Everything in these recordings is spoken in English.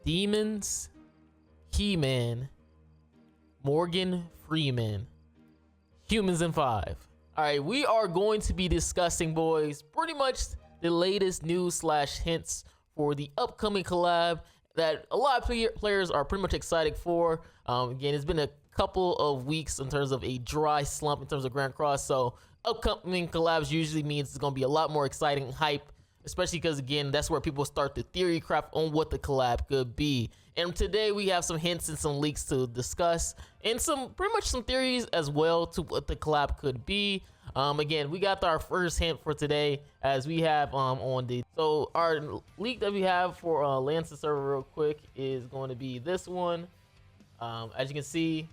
Demons, He-Man, Morgan Freeman, Humans in 5. All right, we are going to be discussing, boys, pretty much the latest news slash hints for the upcoming collab that a lot of players are pretty much excited for. Again, it's been a couple of weeks in terms of a dry slump in terms of Grand Cross, so upcoming collabs usually means it's going to be a lot more exciting and hype, especially because, again, that's where people start the theory craft on what the collab could be. And today we have some hints and some leaks to discuss, and some pretty much some theories as well to what the collab could be. Again, we got our first hint for today, as we have on the, so our leak that we have for Lance server real quick is going to be this one. As you can see,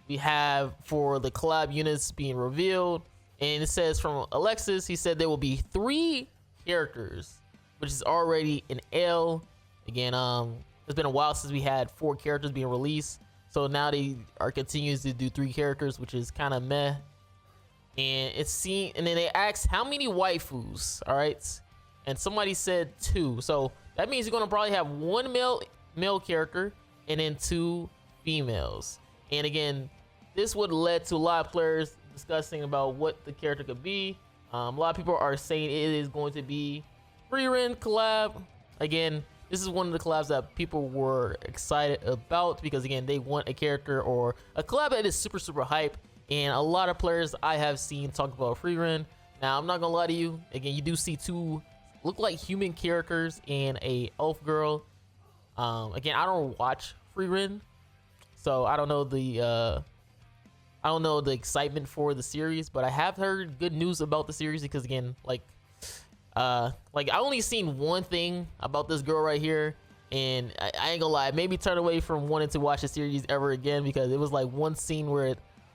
we have for the collab units being revealed, and it says from Alexis, he said there will be 3 characters, which is already an L. Again, it's been a while since we had 4 characters being released, so now they are continuing to do 3 characters, which is kind of meh. And it's seen, and then they asked how many waifus, all right, and somebody said 2, so that means you're gonna probably have 1 male character and then 2 females. And again, this would lead to a lot of players discussing about what the character could be. A lot of people are saying it is going to be Frieren collab. Again, this is one of the collabs that people were excited about because, again, they want a character or a collab that is super hype. And a lot of players I have seen talk about Frieren. Now, I'm not gonna lie to you. Again, you do see 2 look like human characters and a elf girl. Again, I don't watch Frieren, so I don't know the excitement for the series, but I have heard good news about the series because, again, like I only seen one thing about this girl right here, and I ain't gonna lie, it made me turn away from wanting to watch the series ever again because it was like one scene where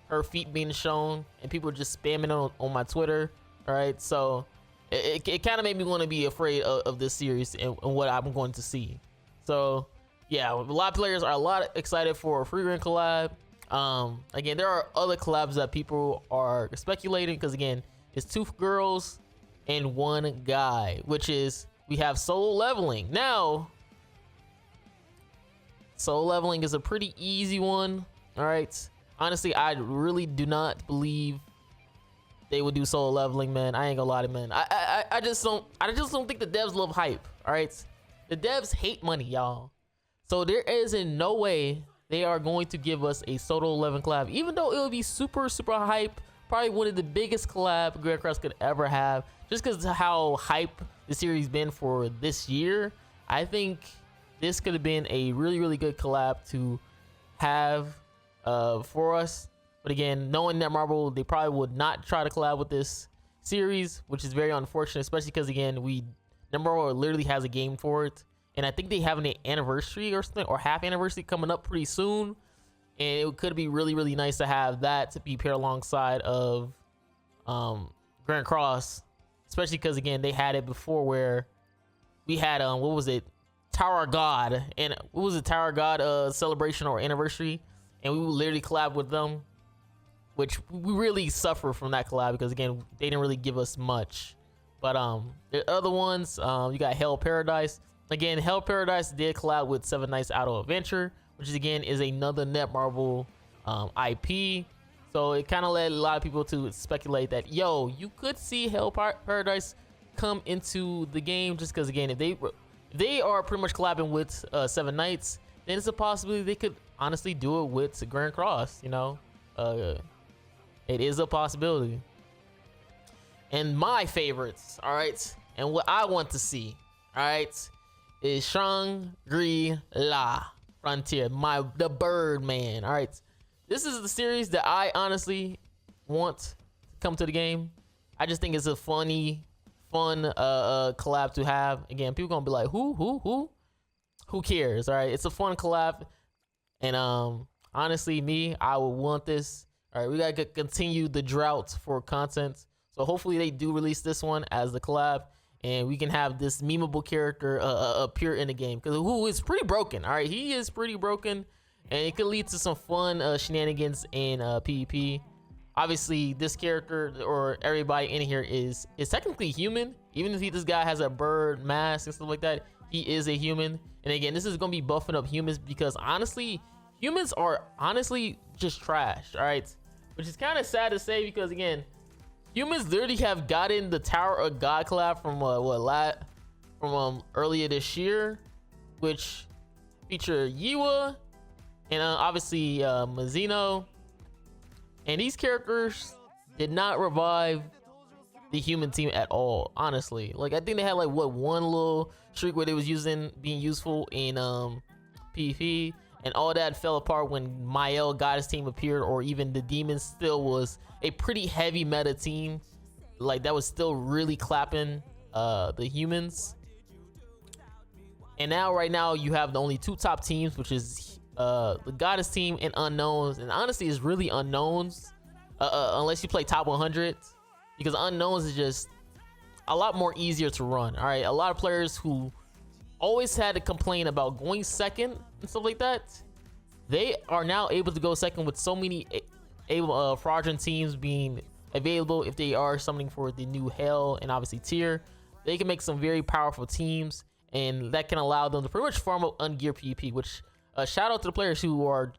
her feet being shown and people were just spamming on my Twitter. All right, so it kind of made me want to be afraid of this series and what I'm going to see. So yeah, a lot of players are a lot excited for a Frieren collab. Again, there are other collabs that people are speculating because, again, it's 2 girls and 1 guy, which is, we have solo leveling. Now, solo leveling is a pretty easy one. All right, honestly, I really do not believe they would do solo leveling, man. I ain't gonna lie to you, man. I just don't think the devs love hype. All right, the devs hate money, y'all. So there is in no way they are going to give us a solo 11 collab, even though it would be super hype. Probably one of the biggest collab Grand Cross could ever have, just because of how hype the series been for this year. I think this could have been a really good collab to have for us. But again, knowing that Marvel, they probably would not try to collab with this series, which is very unfortunate, especially because, again, Marvel literally has a game for it. And I think they have an anniversary or something, or half anniversary coming up pretty soon. And it could be really nice to have that to be paired alongside of Grand Cross, especially because, again, they had it before where we had what was it, Tower God, and what was it, Tower God celebration or anniversary, and we would literally collab with them, which we really suffer from that collab because, again, they didn't really give us much. But the other ones, you got Hell Paradise. Again, Hell Paradise did collab with 7 Nights Out of Adventure, which is, again, is another Netmarble IP. So it kind of led a lot of people to speculate that, yo, you could see Hell Paradise come into the game, just because, again, if they are pretty much collabing with 7 Nights, then it's a possibility they could honestly do it with Grand Cross. You know, it is a possibility. And my favorites, all right, and what I want to see, all right, is Shangri-La Frontier, the Birdman. All right, this is the series that I honestly want to come to the game. I just think it's a fun collab to have. Again, people gonna be like, who cares? All right, it's a fun collab, and honestly, I would want this. All right, we gotta continue the drought for content, so hopefully they do release this one as the collab, and we can have this memeable character appear in the game, because who is pretty broken. All right, he is pretty broken, and it could lead to some fun shenanigans in PvP. Obviously, this character or everybody in here is technically human. Even if this guy has a bird mask and stuff like that, he is a human. And again, this is gonna be buffing up humans because honestly, humans are honestly just trash. All right, which is kind of sad to say because again, humans literally have gotten the Tower of God collab from earlier this year, which feature Yiwa and obviously Mizuno, and these characters did not revive the human team at all. Honestly, like I think they had like one little streak where they was being useful in PvP, and all that fell apart when Mael Goddess team appeared, or even the Demons still was a pretty heavy meta team, like that was still really clapping the humans. And now right now you have the only two top teams, which is the Goddess team and Unknowns, and honestly it's really Unknowns unless you play top 100, because Unknowns is just a lot more easier to run. All right, a lot of players who always had to complain about going second and stuff like that, they are now able to go second with so many fraudulent teams being available. If they are summoning for the new Hell and obviously Tier, they can make some very powerful teams, and that can allow them to pretty much farm up ungear PvP, which shout out to the players who are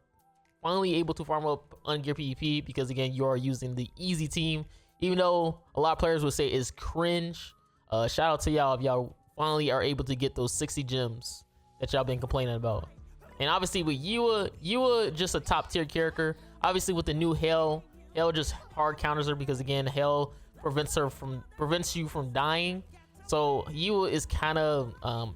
finally able to farm up ungear PvP, because again, you are using the easy team, even though a lot of players would say is cringe. Shout out to y'all if y'all finally are able to get those 60 gems that y'all been complaining about. And obviously with Yiwa just a top tier character. Obviously with the new Hell just hard counters her, because again, Hell prevents you from dying. So Yiwa is kind of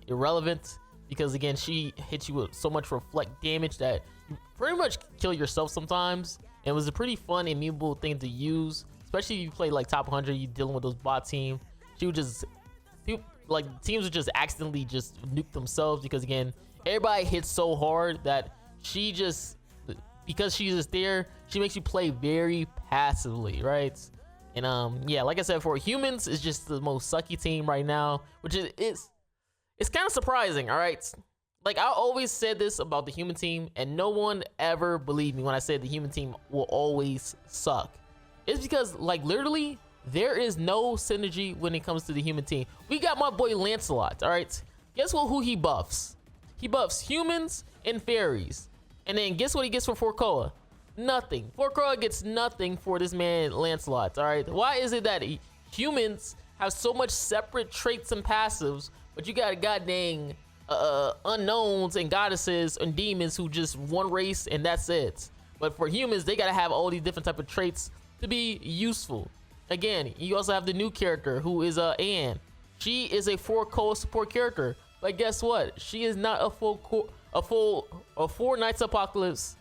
irrelevant, because again, she hits you with so much reflect damage that you pretty much kill yourself sometimes. And it was a pretty fun and memeable thing to use, especially if you play like top 100, you dealing with those bot team. She would just, like, teams would just accidentally just nuke themselves, because again, everybody hits so hard that she just, because she's just there, she makes you play very passively, right? And yeah, like I said, for humans, it's just the most sucky team right now, which is it's kind of surprising. All right, like I always said this about the human team, and no one ever believed me when I said the human team will always suck. It's because like literally there is no synergy when it comes to the human team. We got my boy Lancelot. All right, guess what? Who he buffs? He buffs humans and fairies, and then guess what he gets for Forkoa? Nothing. Forkoa gets nothing for this man Lancelot. All right, why is it that humans have so much separate traits and passives, but you got goddamn unknowns and goddesses and demons who just one race and that's it? But for humans, they gotta have all these different type of traits to be useful. Again, you also have the new character who is Anne. She is a Forkoa support character, but guess what? She is not a four Knights Apocalypse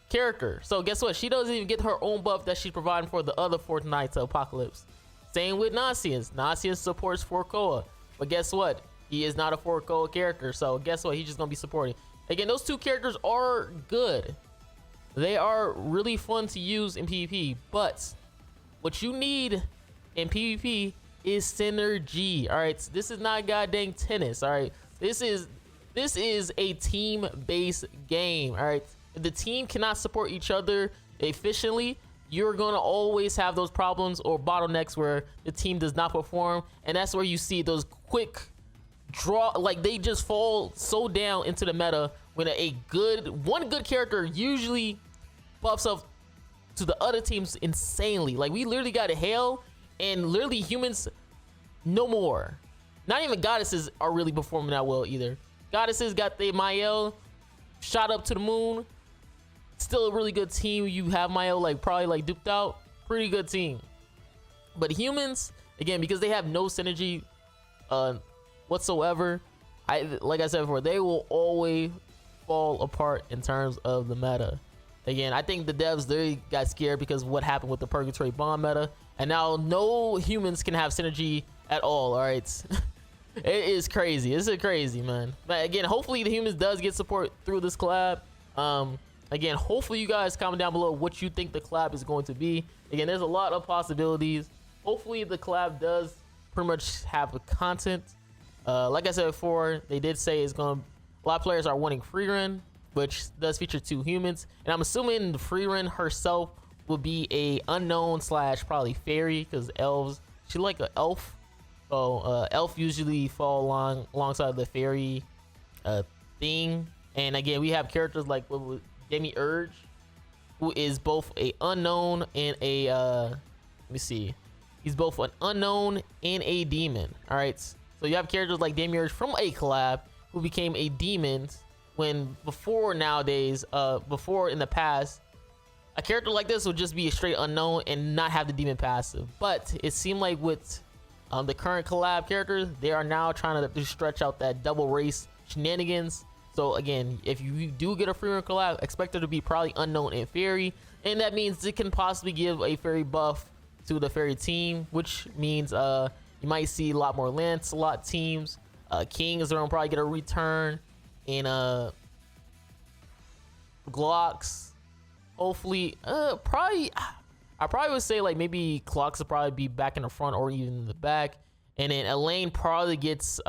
character. So guess what? She doesn't even get her own buff that she's providing for the other 4 Knights Apocalypse. Same with Nasians. Nasians supports Forkoa, but guess what? He is not a Forkoa character. So guess what? He's just gonna be supporting. Again, those two characters are good. They are really fun to use in PvP, but what you need in PvP is synergy. All right, this is not goddamn tennis. All right, this is a team-based game. All right, if the team cannot support each other efficiently, you're gonna always have those problems or bottlenecks where the team does not perform, and that's where you see those quick draw, like they just fall so down into the meta when one good character usually buffs up to the other teams insanely. Like we literally got a Hail, and literally humans no more. Not even goddesses are really performing that well either. Goddesses got the Mael shot up to the moon. Still a really good team. You have Mael like probably like duped out. Pretty good team. But humans, again, because they have no synergy whatsoever, like I said before, they will always fall apart in terms of the meta. Again, I think the devs, they got scared because of what happened with the Purgatory Bomb meta, and now no humans can have synergy at all. All right. It is crazy. It's crazy, man. But again, hopefully the humans does get support through this collab. Again, hopefully you guys comment down below what you think the collab is going to be. Again, there's a lot of possibilities. Hopefully the collab does pretty much have the content. Like I said before, they did say it's gonna, a lot of players are wanting free run, which does feature 2 humans, and I'm assuming the free run herself will be a unknown / probably fairy, because elves, she like an elf. So elf usually fall alongside the fairy thing. And again, we have characters like Demi-Urge, who is both a unknown and a let me see, he's both an unknown and a demon. All right, so you have characters like Demi-Urge from a collab who became a demon, when before nowadays, before in the past, a character like this would just be a straight unknown and not have the demon passive. But it seemed like with the current collab characters, they are now trying to stretch out that double race shenanigans. So again, if you do get a free run collab, expect it to be probably unknown and fairy, and that means it can possibly give a fairy buff to the fairy team, which means you might see a lot more Lancelot teams. Kings are gonna probably get a return, and Glocks, hopefully, I probably would say like maybe Clocks will probably be back in the front or even in the back, and then Elaine probably gets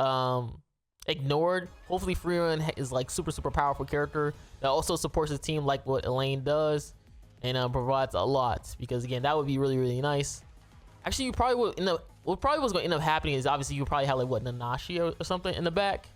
ignored. Hopefully Freerun is like super powerful character that also supports his team like what Elaine does, and provides a lot, because again, that would be really nice. Actually, you probably would end up, what probably was going to end up happening is obviously you probably have like what, Nanashi or something in the back,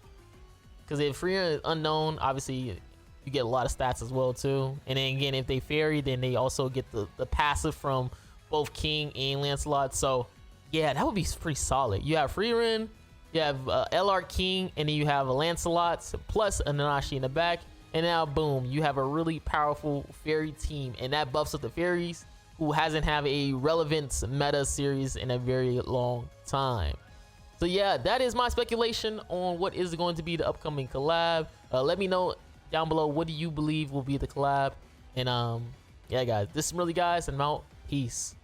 because if Freerun is unknown, obviously you get a lot of stats as well too. And then again, if they fairy, then they also get the passive from both King and Lancelot. So yeah, that would be pretty solid. You have Freerun, you have LR King, and then you have a Lancelot plus a Nanashi in the back, and now boom, you have a really powerful fairy team, and that buffs up the fairies, who hasn't have a relevant meta series in a very long time. So yeah, that is my speculation on what is going to be the upcoming collab. Let me know down below, what do you believe will be the collab? And yeah guys, this is Marilli guys, and I'm out. Peace.